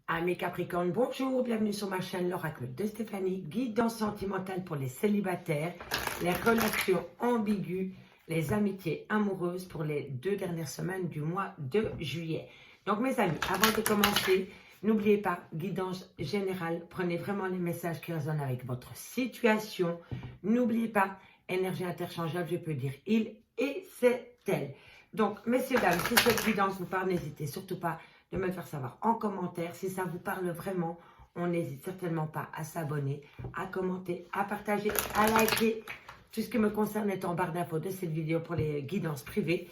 Amis Capricorne, bonjour, bienvenue sur ma chaîne l'oracle de Stéphanie, guidance sentimentale pour les célibataires, les relations ambiguës, les amitiés amoureuses pour les 2 dernières semaines du mois de juillet. Donc mes amis, avant de commencer, n'oubliez pas, guidance générale, prenez vraiment les messages qui résonnent avec votre situation. N'oubliez pas, énergie interchangeable, je peux dire il et c'est elle. Donc messieurs, dames, si cette guidance vous parle, n'hésitez surtout pas de me le faire savoir en commentaire. Si ça vous parle vraiment, on n'hésite certainement pas à s'abonner, à commenter, à partager, à liker. Tout ce qui me concerne est en barre d'infos de cette vidéo pour les guidances privées.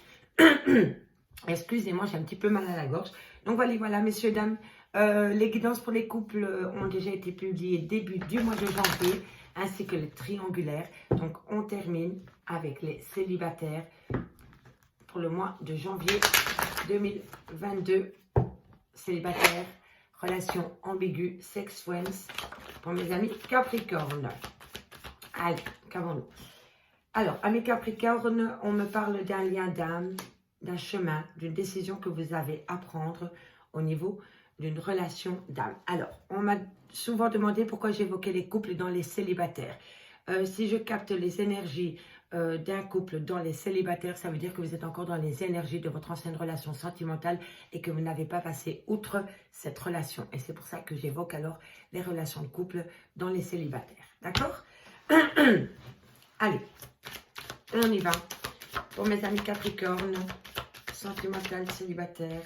Excusez-moi, j'ai un petit peu mal à la gorge. Donc voilà, messieurs, dames, les guidances pour les couples ont déjà été publiées début du mois de janvier, ainsi que les triangulaires. Donc on termine avec les célibataires pour le mois de janvier 2022. Célibataire, relation ambiguë, sex friends, pour mes amis Capricorne. Allez, qu'avons-nous? Alors, amis Capricorne, on me parle d'un lien d'âme, d'un chemin, d'une décision que vous avez à prendre au niveau d'une relation d'âme. Alors, on m'a souvent demandé pourquoi j'évoquais les couples dans les célibataires. Si je capte les énergies d'un couple dans les célibataires, ça veut dire que vous êtes encore dans les énergies de votre ancienne relation sentimentale et que vous n'avez pas passé outre cette relation. Et c'est pour ça que j'évoque alors les relations de couple dans les célibataires. D'accord? Allez, on y va. Pour mes amis Capricorne, sentimental, célibataire.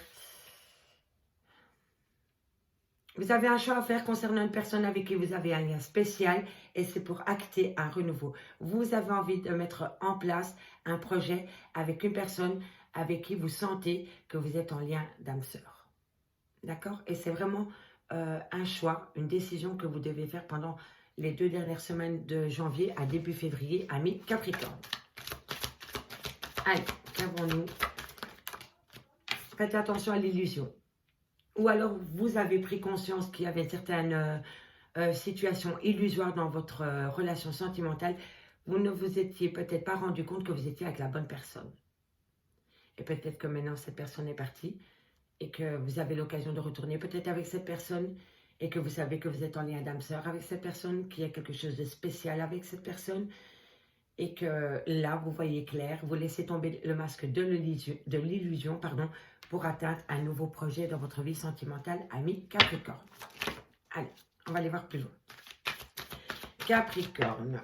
Vous avez un choix à faire concernant une personne avec qui vous avez un lien spécial et c'est pour acter un renouveau. Vous avez envie de mettre en place un projet avec une personne avec qui vous sentez que vous êtes en lien d'âme sœur. D'accord? Et c'est vraiment un choix, une décision que vous devez faire pendant les 2 dernières semaines de janvier à début février, amis Capricorne. Allez, qu'avons-nous? Faites attention à l'illusion. Ou alors, vous avez pris conscience qu'il y avait certaines situations illusoires dans votre relation sentimentale. Vous ne vous étiez peut-être pas rendu compte que vous étiez avec la bonne personne. Et peut-être que maintenant, cette personne est partie et que vous avez l'occasion de retourner peut-être avec cette personne et que vous savez que vous êtes en lien d'âme sœur avec cette personne, qu'il y a quelque chose de spécial avec cette personne et que là, vous voyez clair, vous laissez tomber le masque de l'illusion, pour atteindre un nouveau projet dans votre vie sentimentale, amis Capricorne. Allez, on va aller voir plus loin. Capricorne.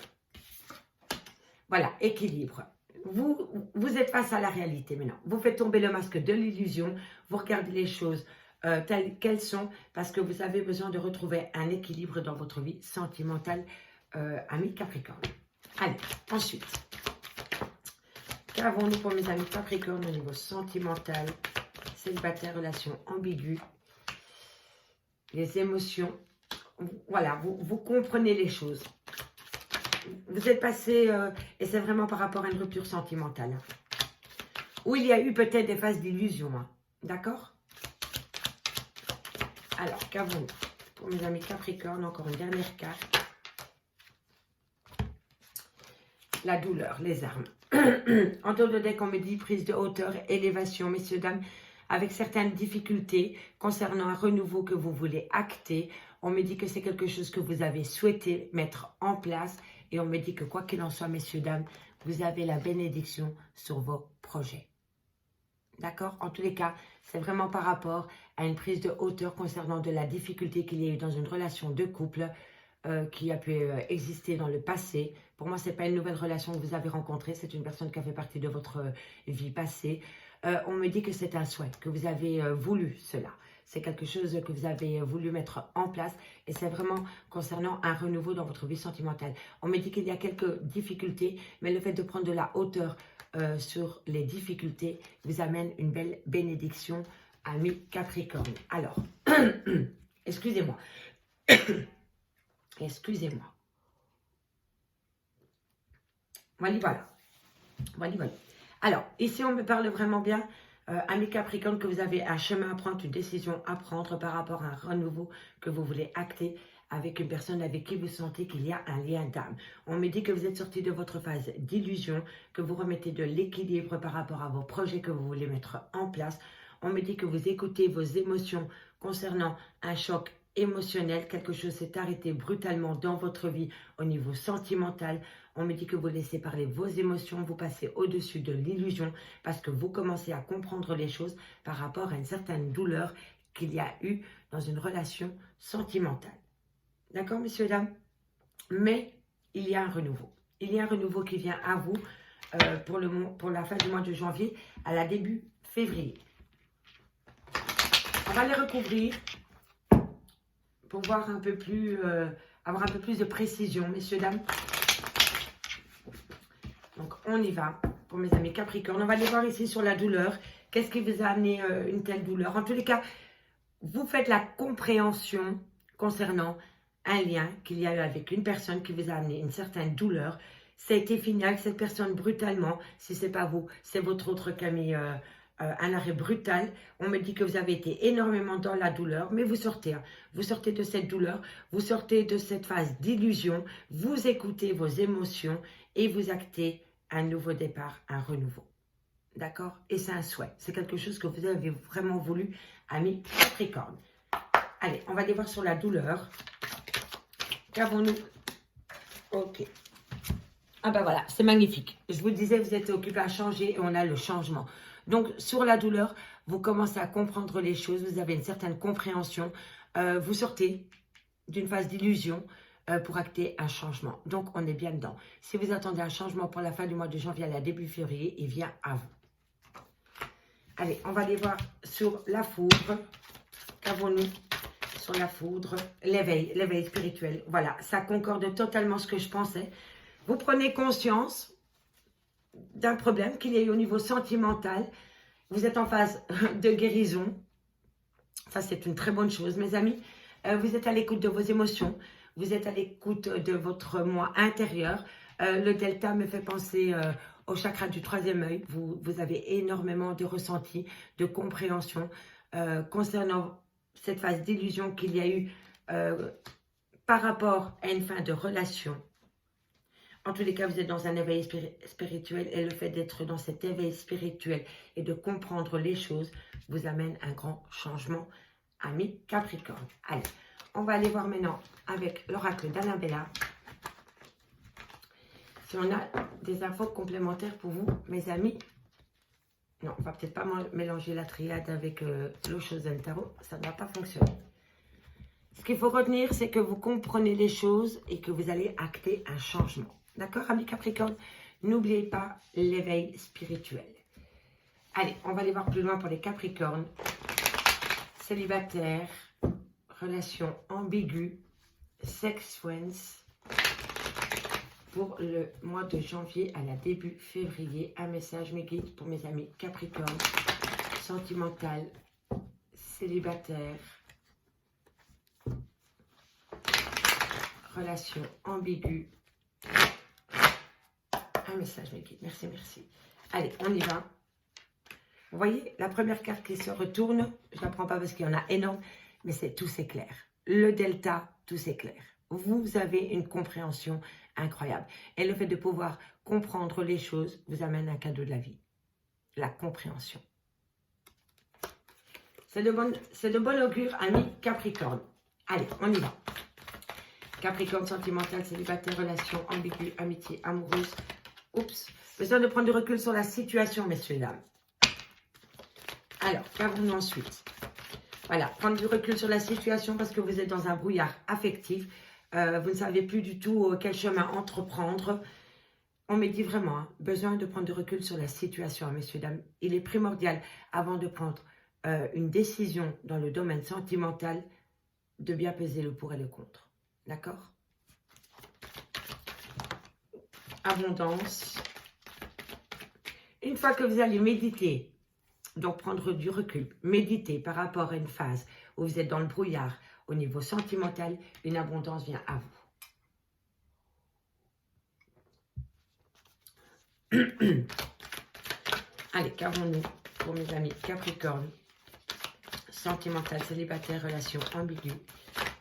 Voilà, équilibre. Vous êtes face à la réalité maintenant. Vous faites tomber le masque de l'illusion. Vous regardez les choses telles qu'elles sont parce que vous avez besoin de retrouver un équilibre dans votre vie sentimentale, amis Capricorne. Allez, ensuite. Qu'avons-nous pour mes amis Capricorne au niveau sentimental? Célibataire, relation ambiguë, les émotions, voilà, vous comprenez les choses. Vous êtes passé, et c'est vraiment par rapport à une rupture sentimentale, où il y a eu peut-être des phases d'illusion, hein, d'accord? Alors, qu'avons-nous pour mes amis Capricorne? Encore une dernière carte. La douleur, les armes. En dehors de deck, on me dit prise de hauteur, élévation, messieurs, dames, avec certaines difficultés concernant un renouveau que vous voulez acter. On me dit que c'est quelque chose que vous avez souhaité mettre en place. Et on me dit que quoi qu'il en soit, messieurs, dames, vous avez la bénédiction sur vos projets. D'accord? En tous les cas, c'est vraiment par rapport à une prise de hauteur concernant de la difficulté qu'il y a eu dans une relation de couple qui a pu exister dans le passé. Pour moi, ce n'est pas une nouvelle relation que vous avez rencontrée, c'est une personne qui a fait partie de votre vie passée. On me dit que c'est un souhait, que vous avez voulu cela. C'est quelque chose que vous avez voulu mettre en place et c'est vraiment concernant un renouveau dans votre vie sentimentale. On me dit qu'il y a quelques difficultés, mais le fait de prendre de la hauteur sur les difficultés vous amène une belle bénédiction, amis Capricorne. Alors, excusez-moi. Excusez-moi. Voilà. Alors, ici, on me parle vraiment bien, amis Capricorne, que vous avez un chemin à prendre, une décision à prendre par rapport à un renouveau que vous voulez acter avec une personne avec qui vous sentez qu'il y a un lien d'âme. On me dit que vous êtes sorti de votre phase d'illusion, que vous remettez de l'équilibre par rapport à vos projets que vous voulez mettre en place. On me dit que vous écoutez vos émotions concernant un choc émotionnel. Quelque chose s'est arrêté brutalement dans votre vie au niveau sentimental. On me dit que vous laissez parler vos émotions, vous passez au-dessus de l'illusion parce que vous commencez à comprendre les choses par rapport à une certaine douleur qu'il y a eu dans une relation sentimentale. D'accord, messieurs, dames? Mais il y a un renouveau. Il y a un renouveau qui vient à vous pour la fin du mois de janvier à la début février. On va les recouvrir pour voir un peu plus, avoir un peu plus de précision, messieurs, dames. Donc, on y va pour mes amis Capricorne. On va aller voir ici sur la douleur. Qu'est-ce qui vous a amené une telle douleur? En tous les cas, vous faites la compréhension concernant un lien qu'il y a eu avec une personne qui vous a amené une certaine douleur. Ça a été fini avec cette personne brutalement. Si ce n'est pas vous, c'est votre autre qui a mis un arrêt brutal. On me dit que vous avez été énormément dans la douleur, mais vous sortez. Hein. Vous sortez de cette douleur, vous sortez de cette phase d'illusion, vous écoutez vos émotions et vous actez un nouveau départ, un renouveau. D'accord? Et c'est un souhait. C'est quelque chose que vous avez vraiment voulu, ami Capricorne. Allez, on va aller voir sur la douleur. Qu'avons-nous? Ok. Ah ben voilà, c'est magnifique. Je vous disais, vous êtes occupé à changer et on a le changement. Donc, sur la douleur, vous commencez à comprendre les choses. Vous avez une certaine compréhension. Vous sortez d'une phase d'illusion pour acter un changement. Donc, on est bien dedans. Si vous attendez un changement pour la fin du mois de janvier à la début février, il vient à vous. Allez, on va aller voir sur la foudre. Qu'avons-nous sur la foudre? L'éveil spirituel. Voilà, ça concorde totalement ce que je pensais. Vous prenez conscience d'un problème qu'il y a eu au niveau sentimental. Vous êtes en phase de guérison. Ça, c'est une très bonne chose, mes amis. Vous êtes à l'écoute de vos émotions. Vous êtes à l'écoute de votre moi intérieur. Le delta me fait penser au chakra du troisième œil. Vous avez énormément de ressentis, de compréhension concernant cette phase d'illusion qu'il y a eu par rapport à une fin de relation. En tous les cas, vous êtes dans un éveil spirituel et le fait d'être dans cet éveil spirituel et de comprendre les choses vous amène un grand changement, ami Capricorne. Allez, on va aller voir maintenant avec l'oracle d'Annabella. Si on a des infos complémentaires pour vous, mes amis. Non, on va peut-être pas mélanger la triade avec le Chosen Tarot. Ça ne va pas fonctionner. Ce qu'il faut retenir, c'est que vous comprenez les choses et que vous allez acter un changement. D'accord, amis Capricorne? N'oubliez pas l'éveil spirituel. Allez, on va aller voir plus loin pour les Capricornes. Célibataire, relation ambiguë, sex friends. Pour le mois de janvier à la début février, un message me guide pour mes amis Capricorne, sentimental, célibataire, relation ambiguë. Un message me guide, merci, merci. Allez, on y va. Vous voyez, la première carte qui se retourne, je ne la prends pas parce qu'il y en a énorme, mais c'est tout c'est clair. Le delta, tout c'est clair. Vous avez une compréhension incroyable. Et le fait de pouvoir comprendre les choses vous amène un cadeau de la vie. La compréhension. C'est de bon augure, ami Capricorne. Allez, on y va. Capricorne, sentimental, célibataire, relation ambiguë, amitié, amoureuse. Oups, besoin de prendre du recul sur la situation, messieurs et dames. Alors, qu'avons-nous ensuite? Voilà, prendre du recul sur la situation parce que vous êtes dans un brouillard affectif. Vous ne savez plus du tout quel chemin entreprendre. On me dit vraiment, hein, besoin de prendre du recul sur la situation, hein, messieurs, dames. Il est primordial, avant de prendre une décision dans le domaine sentimental, de bien peser le pour et le contre. D'accord? Abondance. Une fois que vous allez méditer, donc prendre du recul, méditer par rapport à une phase où vous êtes dans le brouillard, au niveau sentimental, une abondance vient à vous. Allez, qu'avons-nous pour mes amis Capricorne? Sentimental, célibataire, relation ambiguë,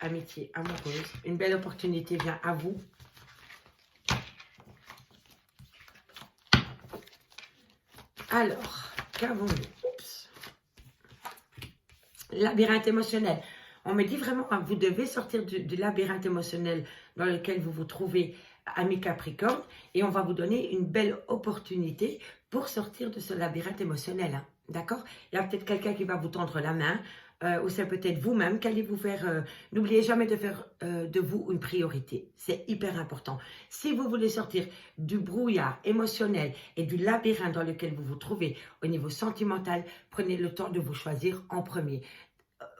amitié, amoureuse. Une belle opportunité vient à vous. Alors, qu'avons-nous? Oups. Labyrinthe émotionnel. On me dit vraiment, hein, vous devez sortir du labyrinthe émotionnel dans lequel vous vous trouvez, ami Capricorne, et on va vous donner une belle opportunité pour sortir de ce labyrinthe émotionnel. Hein, d'accord? Il y a peut-être quelqu'un qui va vous tendre la main, ou c'est peut-être vous-même qui allez vous faire... N'oubliez jamais de faire de vous une priorité. C'est hyper important. Si vous voulez sortir du brouillard émotionnel et du labyrinthe dans lequel vous vous trouvez au niveau sentimental, prenez le temps de vous choisir en premier.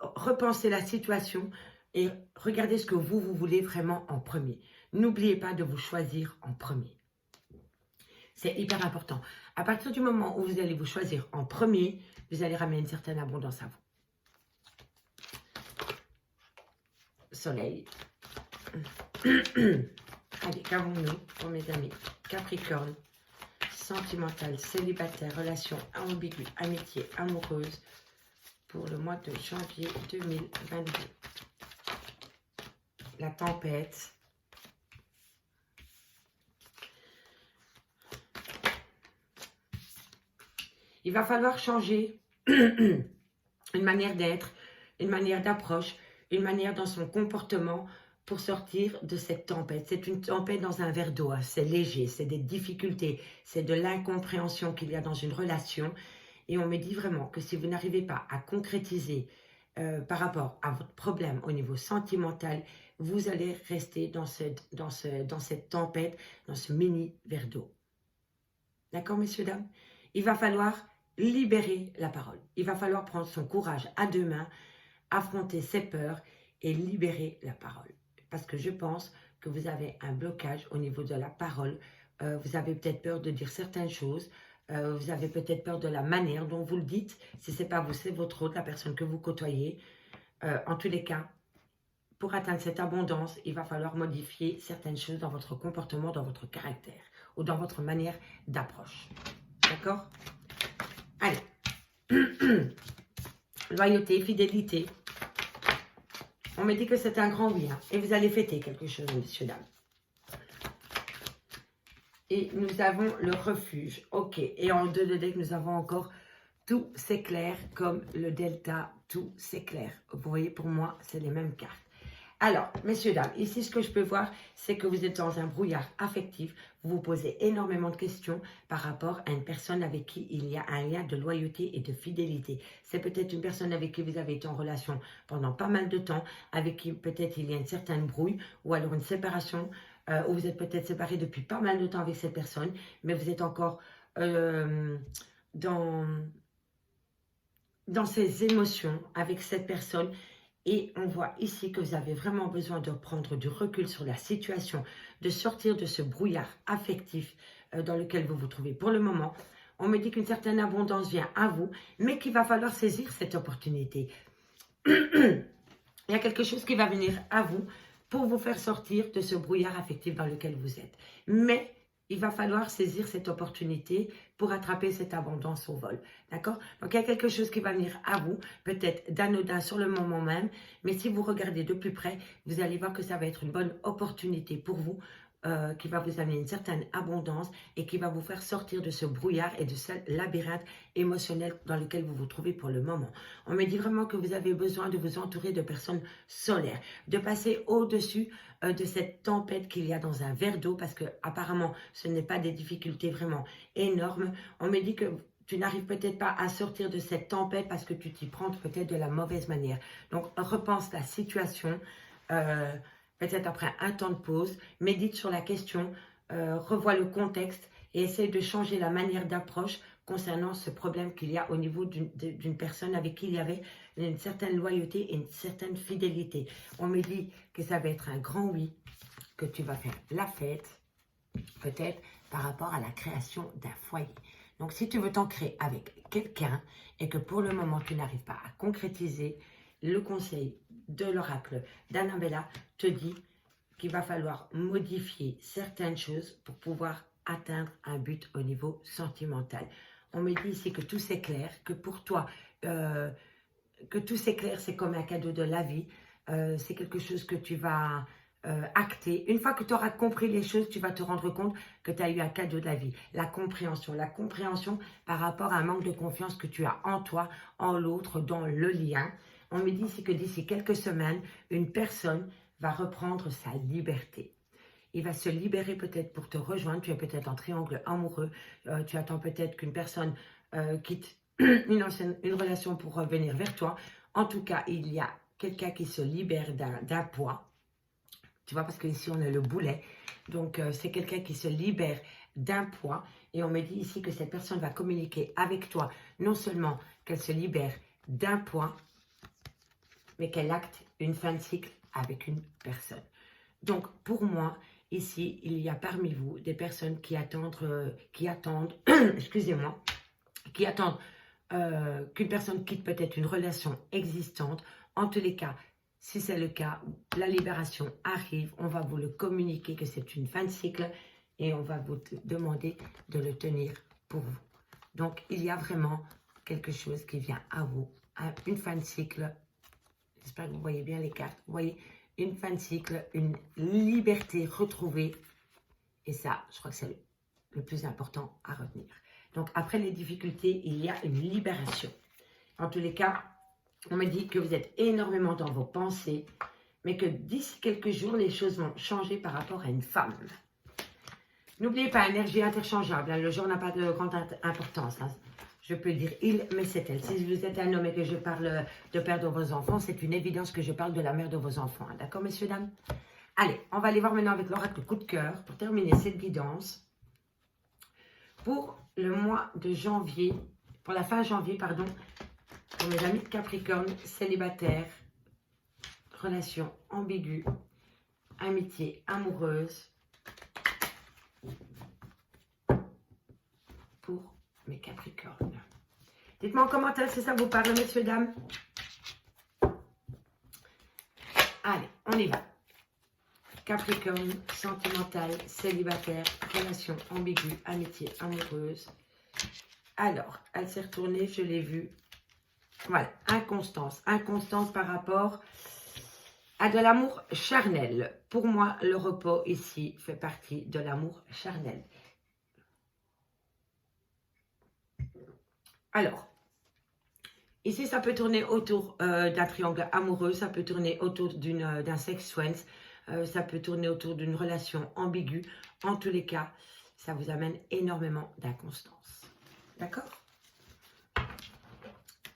Repensez la situation et regardez ce que vous voulez vraiment en premier. N'oubliez pas de vous choisir en premier. C'est hyper important. À partir du moment où vous allez vous choisir en premier, vous allez ramener une certaine abondance à vous. Soleil. Allez, qu'avons-nous pour mes amis? Capricorne, sentimental, célibataire, relation ambiguë, amitié, amoureuse, pour le mois de janvier 2022. La tempête. Il va falloir changer une manière d'être, une manière d'approche, une manière dans son comportement pour sortir de cette tempête. C'est une tempête dans un verre d'eau, c'est léger, c'est des difficultés, c'est de l'incompréhension qu'il y a dans une relation. Et on me dit vraiment que si vous n'arrivez pas à concrétiser par rapport à votre problème au niveau sentimental, vous allez rester dans cette tempête, dans ce mini verre d'eau. D'accord, messieurs, dames? Il va falloir libérer la parole. Il va falloir prendre son courage à deux mains, affronter ses peurs et libérer la parole. Parce que je pense que vous avez un blocage au niveau de la parole. Vous avez peut-être peur de dire certaines choses. Vous avez peut-être peur de la manière dont vous le dites. Si ce n'est pas vous, c'est votre autre, la personne que vous côtoyez. En tous les cas, pour atteindre cette abondance, il va falloir modifier certaines choses dans votre comportement, dans votre caractère ou dans votre manière d'approche. D'accord? Allez. Loyauté, fidélité. On me dit que c'est un grand oui. Hein, et vous allez fêter quelque chose, messieurs, dames. Et nous avons le refuge. Ok. Et en deux de deck, nous avons encore tout s'éclaire comme le delta. Tout s'éclaire. Vous voyez, pour moi, c'est les mêmes cartes. Alors, messieurs, dames, ici, ce que je peux voir, c'est que vous êtes dans un brouillard affectif. Vous vous posez énormément de questions par rapport à une personne avec qui il y a un lien de loyauté et de fidélité. C'est peut-être une personne avec qui vous avez été en relation pendant pas mal de temps, avec qui peut-être il y a une certaine brouille ou alors une séparation, ou vous êtes peut-être séparés depuis pas mal de temps avec cette personne, mais vous êtes encore dans ces émotions avec cette personne. Et on voit ici que vous avez vraiment besoin de prendre du recul sur la situation, de sortir de ce brouillard affectif dans lequel vous vous trouvez pour le moment. On me dit qu'une certaine abondance vient à vous, mais qu'il va falloir saisir cette opportunité. Il y a quelque chose qui va venir à vous pour vous faire sortir de ce brouillard affectif dans lequel vous êtes. Mais il va falloir saisir cette opportunité pour attraper cette abondance au vol. D'accord? Donc, il y a quelque chose qui va venir à vous, peut-être d'anodin sur le moment même, mais si vous regardez de plus près, vous allez voir que ça va être une bonne opportunité pour vous, qui va vous amener une certaine abondance et qui va vous faire sortir de ce brouillard et de ce labyrinthe émotionnel dans lequel vous vous trouvez pour le moment. On me dit vraiment que vous avez besoin de vous entourer de personnes solaires, de passer au-dessus de cette tempête qu'il y a dans un verre d'eau, parce que apparemment ce n'est pas des difficultés vraiment énormes. On me dit que tu n'arrives peut-être pas à sortir de cette tempête parce que tu t'y prends peut-être de la mauvaise manière. Donc repense la situation, peut-être après un temps de pause, médite sur la question, revois le contexte et essaie de changer la manière d'approche concernant ce problème qu'il y a au niveau d'une personne avec qui il y avait une certaine loyauté et une certaine fidélité. On me dit que ça va être un grand oui, que tu vas faire la fête, peut-être par rapport à la création d'un foyer. Donc, si tu veux t'ancrer avec quelqu'un et que pour le moment, tu n'arrives pas à concrétiser, le conseil de l'oracle d'Annabella te dit qu'il va falloir modifier certaines choses pour pouvoir atteindre un but au niveau sentimental. On me dit ici que tout s'éclaire, que pour toi, que tout s'éclaire, c'est comme un cadeau de la vie. C'est quelque chose que tu vas acter. Une fois que tu auras compris les choses, tu vas te rendre compte que tu as eu un cadeau de la vie. La compréhension par rapport à un manque de confiance que tu as en toi, en l'autre, dans le lien. On me dit ici que d'ici quelques semaines, une personne va reprendre sa liberté. Il va se libérer peut-être pour te rejoindre. Tu es peut-être en triangle amoureux. Tu attends peut-être qu'une personne quitte une relation pour revenir vers toi. En tout cas, il y a quelqu'un qui se libère d'un poids. Tu vois, parce qu'ici, on a le boulet. Donc, c'est quelqu'un qui se libère d'un poids. Et on me dit ici que cette personne va communiquer avec toi. Non seulement qu'elle se libère d'un poids, mais qu'elle acte une fin de cycle avec une personne. Donc, pour moi, ici, il y a parmi vous des personnes qui attendent, excusez-moi, qui attendent qu'une personne quitte peut-être une relation existante. En tous les cas, si c'est le cas, la libération arrive, on va vous le communiquer que c'est une fin de cycle et on va vous demander de le tenir pour vous. Donc, il y a vraiment quelque chose qui vient à vous, une fin de cycle. J'espère que vous voyez bien les cartes. Vous voyez, une fin de cycle, une liberté retrouvée. Et ça, je crois que c'est le plus important à retenir. Donc, après les difficultés, il y a une libération. En tous les cas, on me dit que vous êtes énormément dans vos pensées, mais que d'ici quelques jours, les choses vont changer par rapport à une femme. N'oubliez pas, énergie interchangeable. Hein, le genre n'a pas de grande importance. Hein. Je peux dire il, mais c'est elle. Si vous êtes un homme et que je parle de perdre vos enfants, c'est une évidence que je parle de la mère de vos enfants. Hein. D'accord, messieurs, dames? Allez, on va aller voir maintenant avec l'oracle coup de cœur pour terminer cette guidance. Pour le mois de janvier, pour la fin janvier, pardon, pour mes amis de Capricorne, célibataires, relations ambiguës, amitié amoureuse, pour mes Capricornes. Dites-moi en commentaire si ça vous parle, messieurs, dames. Allez, on y va. Capricorne, sentimental, célibataire, relation ambiguë, amitié amoureuse. Alors, elle s'est retournée, je l'ai vue. Voilà, inconstance. Inconstance par rapport à de l'amour charnel. Pour moi, le repos ici fait partie de l'amour charnel. Alors, ici, ça peut tourner autour d'un triangle amoureux, ça peut tourner autour d'un sex friends, ça peut tourner autour d'une relation ambiguë. En tous les cas, ça vous amène énormément d'inconstance. D'accord?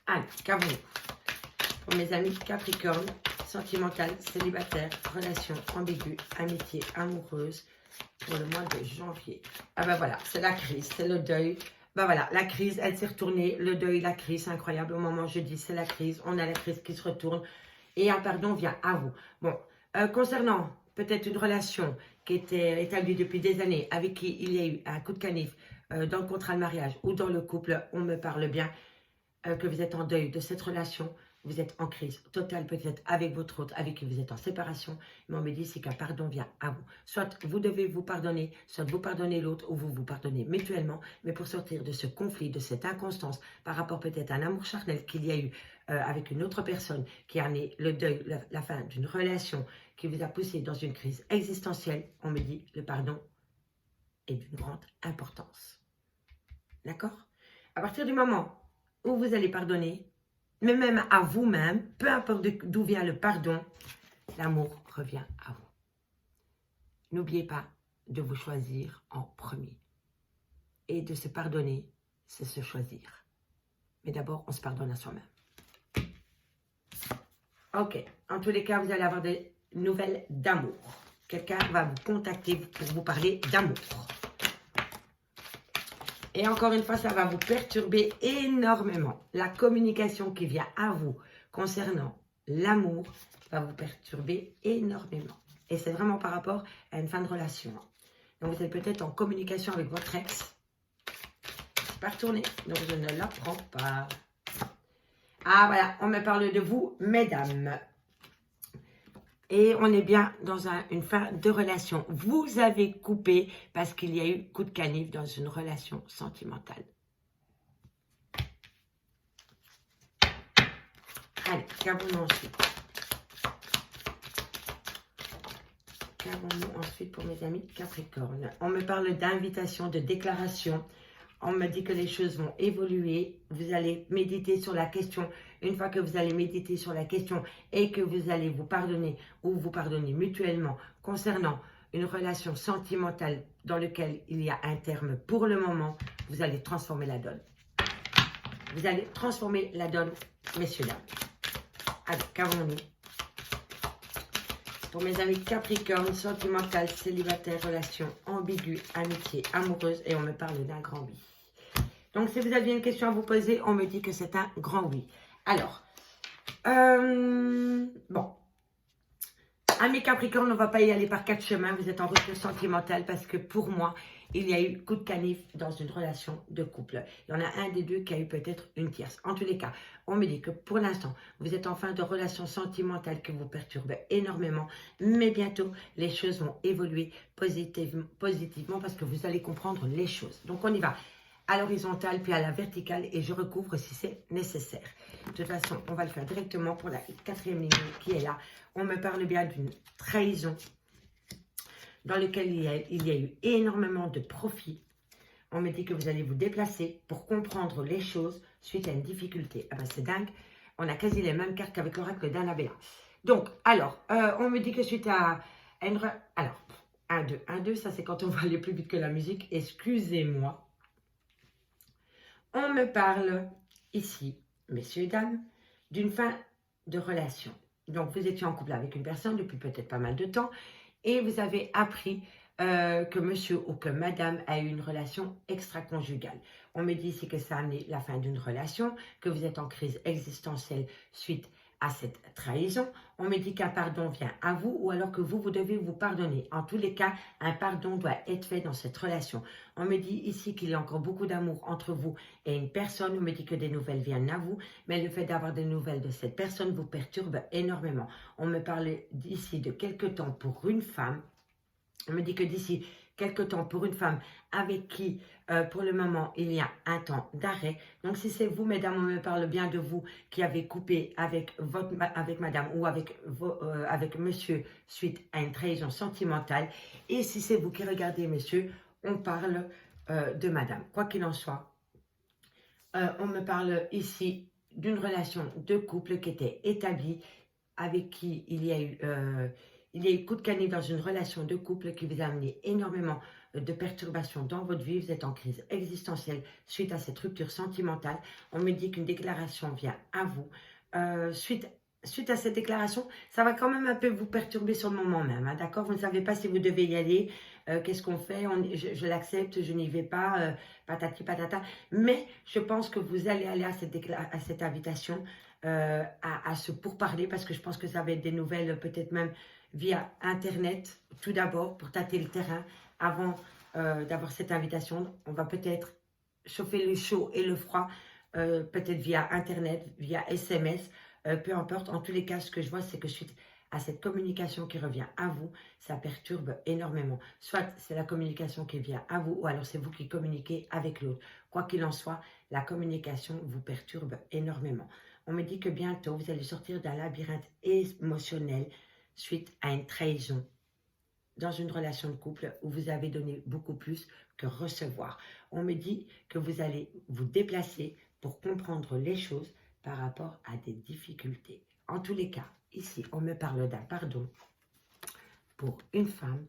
Allez, qu'avons-nous? Pour mes amis Capricorne, sentimental, célibataire, relation ambiguë, amitié amoureuse, pour le mois de janvier. Ah ben voilà, c'est la crise, c'est le deuil. Ben voilà, la crise, elle s'est retournée, le deuil, la crise, c'est incroyable. Au moment où je dis c'est la crise, on a la crise qui se retourne et un pardon vient à vous. Bon, concernant peut-être une relation qui était établie depuis des années, avec qui il y a eu un coup de canif dans le contrat de mariage ou dans le couple, on me parle bien que vous êtes en deuil de cette relation, vous êtes en crise totale peut-être avec votre autre, avec qui vous êtes en séparation, mais on me dit c'est qu'un pardon vient à vous. Soit vous devez vous pardonner, soit vous pardonnez l'autre ou vous vous pardonnez mutuellement, mais pour sortir de ce conflit, de cette inconstance par rapport peut-être à un amour charnel qu'il y a eu avec une autre personne qui a né le deuil, la fin d'une relation qui vous a poussé dans une crise existentielle, on me dit le pardon est d'une grande importance. D'accord? À partir du moment où vous allez pardonner, mais même à vous-même, peu importe d'où vient le pardon, l'amour revient à vous. N'oubliez pas de vous choisir en premier. Et de se pardonner, c'est se choisir. Mais d'abord, on se pardonne à soi-même. Ok, en tous les cas, vous allez avoir des nouvelles d'amour. Quelqu'un va vous contacter pour vous parler d'amour. Et encore une fois, ça va vous perturber énormément. La communication qui vient à vous concernant l'amour va vous perturber énormément. Et c'est vraiment par rapport à une fin de relation. Donc vous êtes peut-être en communication avec votre ex. C'est pas retourné, donc je ne la prends pas. Ah voilà, on me parle de vous, mesdames. Et on est bien dans une fin de relation. Vous avez coupé parce qu'il y a eu coup de canif dans une relation sentimentale. Allez, qu'avons-nous ensuite? Qu'avons-nous ensuite pour mes amis Capricorne? On me parle d'invitation, de déclaration. On me dit que les choses vont évoluer. Vous allez méditer sur la question Une fois que vous allez méditer sur la question et que vous allez vous pardonner ou vous pardonner mutuellement concernant une relation sentimentale dans laquelle il y a un terme pour le moment, vous allez transformer la donne. Vous allez transformer la donne, messieurs, dames. Alors, qu'avons-nous? Pour mes amis Capricorne, sentimental, célibataire, relation ambiguë, amitié, amoureuse, et on me parle d'un grand oui. Donc, si vous aviez une question à vous poser, on me dit que c'est un grand oui. Alors, bon. Amis Capricorne, on ne va pas y aller par 4 chemins. Vous êtes en rupture sentimentale parce que pour moi, il y a eu coup de canif dans une relation de couple. Il y en a un des deux qui a eu peut-être une tierce. En tous les cas, on me dit que pour l'instant, vous êtes en fin de relation sentimentale qui vous perturbe énormément. Mais bientôt, les choses vont évoluer positivement parce que vous allez comprendre les choses. Donc, on y va à l'horizontale puis à la verticale et je recouvre si c'est nécessaire. De toute façon, on va le faire directement pour la 4e ligne qui est là. On me parle bien d'une trahison dans laquelle il y a eu énormément de profits. On me dit que vous allez vous déplacer pour comprendre les choses suite à une difficulté. Ah ben c'est dingue, on a quasi les mêmes cartes qu'avec l'oracle d'Annabella. Donc, alors, on me dit que suite à une... Alors, 1-2, 1-2, ça c'est quand on va aller plus vite que la musique. Excusez-moi. On me parle ici, messieurs et dames, d'une fin de relation. Donc, vous étiez en couple avec une personne depuis peut-être pas mal de temps et vous avez appris que monsieur ou que madame a eu une relation extra-conjugale. On me dit ici que ça a amené la fin d'une relation, que vous êtes en crise existentielle suite à cette trahison. On me dit qu'un pardon vient à vous ou alors que vous devez vous pardonner. En tous les cas, un pardon doit être fait dans cette relation. On me dit ici qu'il y a encore beaucoup d'amour entre vous et une personne. On me dit que des nouvelles viennent à vous, mais le fait d'avoir des nouvelles de cette personne vous perturbe énormément. On me parle d'ici de quelque temps pour une femme. On me dit que d'ici quelque temps pour une femme avec qui, pour le moment, il y a un temps d'arrêt. Donc, si c'est vous, mesdames, on me parle bien de vous qui avez coupé avec madame ou avec monsieur suite à une trahison sentimentale. Et si c'est vous qui regardez, messieurs, on parle de madame. Quoi qu'il en soit, on me parle ici d'une relation de couple qui était établie, avec qui il y a eu coup de canif dans une relation de couple qui vous a amené énormément de perturbations dans votre vie. Vous êtes en crise existentielle suite à cette rupture sentimentale. On me dit qu'une déclaration vient à vous. Suite à cette déclaration, ça va quand même un peu vous perturber sur le moment même. Hein, d'accord? Vous ne savez pas si vous devez y aller. Qu'est-ce qu'on fait? Je l'accepte, je n'y vais pas. Patati patata. Mais je pense que vous allez aller à cette invitation. À se pourparler parce que je pense que ça va être des nouvelles peut-être même via internet tout d'abord pour tâter le terrain avant d'avoir cette invitation. On va peut-être chauffer le chaud et le froid peut-être via internet, via SMS, peu importe. En tous les cas, ce que je vois, c'est que suite à cette communication qui revient à vous, ça perturbe énormément. Soit c'est la communication qui vient à vous ou alors c'est vous qui communiquez avec l'autre. Quoi qu'il en soit, la communication vous perturbe énormément. On me dit que bientôt, vous allez sortir d'un labyrinthe émotionnel suite à une trahison dans une relation de couple où vous avez donné beaucoup plus que recevoir. On me dit que vous allez vous déplacer pour comprendre les choses par rapport à des difficultés. En tous les cas, ici, on me parle d'un pardon pour une femme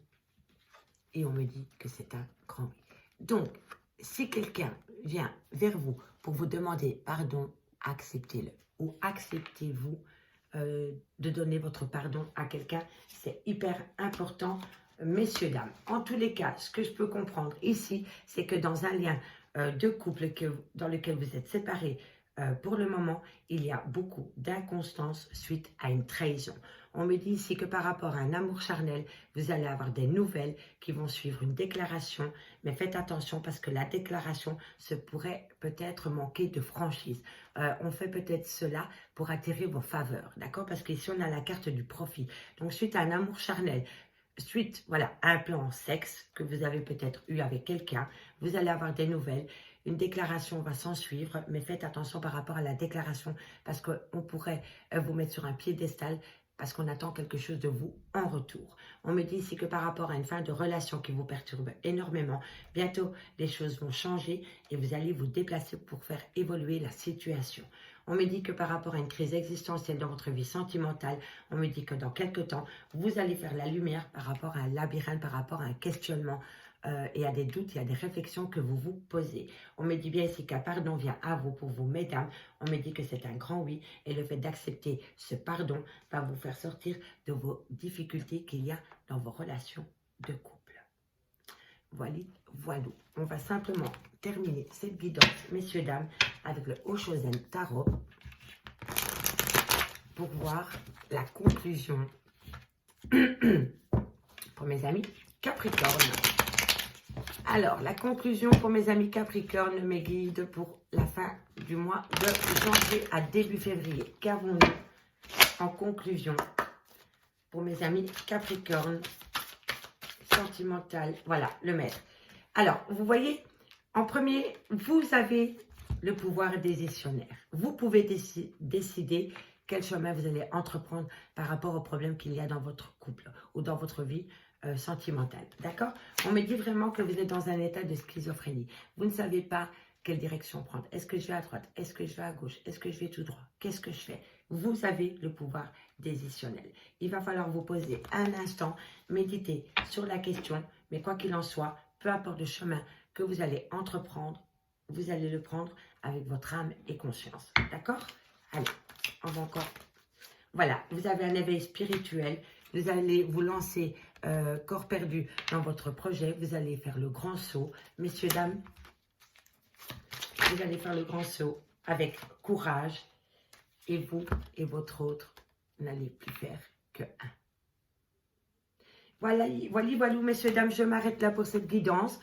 et on me dit que c'est un grand oui. Donc, si quelqu'un vient vers vous pour vous demander pardon, acceptez-le. Ou acceptez-vous de donner votre pardon à quelqu'un. C'est hyper important, messieurs, dames. En tous les cas, ce que je peux comprendre ici, c'est que dans un lien de couple dans lequel vous êtes séparés, pour le moment, il y a beaucoup d'inconstance suite à une trahison. On me dit ici que par rapport à un amour charnel, vous allez avoir des nouvelles qui vont suivre une déclaration. Mais faites attention parce que la déclaration se pourrait peut-être manquer de franchise. On fait peut-être cela pour attirer vos faveurs, d'accord? Parce qu'ici, on a la carte du profit. Donc, suite à un amour charnel, suite voilà, à un plan sexe que vous avez peut-être eu avec quelqu'un, vous allez avoir des nouvelles. Une déclaration va s'en suivre, mais faites attention par rapport à la déclaration parce qu'on pourrait vous mettre sur un piédestal parce qu'on attend quelque chose de vous en retour. On me dit ici que par rapport à une fin de relation qui vous perturbe énormément, bientôt les choses vont changer et vous allez vous déplacer pour faire évoluer la situation. On me dit que par rapport à une crise existentielle dans votre vie sentimentale, on me dit que dans quelques temps, vous allez faire la lumière par rapport à un labyrinthe, par rapport à un questionnement et à des doutes et à des réflexions que vous vous posez. On me dit bien ici qu'un pardon vient à vous pour vous, mesdames. On me dit que c'est un grand oui et le fait d'accepter ce pardon va vous faire sortir de vos difficultés qu'il y a dans vos relations de couple. Voilà, voilà. On va simplement terminer cette guidance, messieurs, dames, avec le Oshozen Tarot pour voir la conclusion pour mes amis Capricorne. Alors, la conclusion pour mes amis Capricorne, mes guides pour la fin du mois de janvier à début février. Qu'avons-nous en conclusion pour mes amis Capricorne sentimental? Voilà, le maître. Alors, vous voyez, en premier, vous avez le pouvoir décisionnaire. Vous pouvez décider quel chemin vous allez entreprendre par rapport aux problèmes qu'il y a dans votre couple ou dans votre vie sentimentale. D'accord? On me dit vraiment que vous êtes dans un état de schizophrénie. Vous ne savez pas quelle direction prendre. Est-ce que je vais à droite? Est-ce que je vais à gauche? Est-ce que je vais tout droit? Qu'est-ce que je fais? Vous avez le pouvoir décisionnel. Il va falloir vous poser un instant, méditer sur la question, mais quoi qu'il en soit, peu importe le chemin que vous allez entreprendre, vous allez le prendre avec votre âme et conscience. D'accord? Allez, on va encore. Voilà, vous avez un éveil spirituel. Vous allez vous lancer corps perdu dans votre projet. Vous allez faire le grand saut. Messieurs, dames, vous allez faire le grand saut avec courage. Et vous et votre autre n'allez plus faire que un. Voilà, messieurs, dames, je m'arrête là pour cette guidance.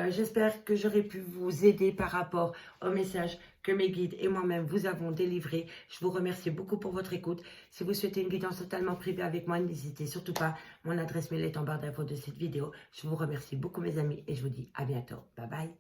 J'espère que j'aurai pu vous aider par rapport au message que mes guides et moi-même vous avons délivré. Je vous remercie beaucoup pour votre écoute. Si vous souhaitez une guidance totalement privée avec moi, n'hésitez surtout pas. Mon adresse mail est en barre d'infos de cette vidéo. Je vous remercie beaucoup, mes amis, et je vous dis à bientôt. Bye bye.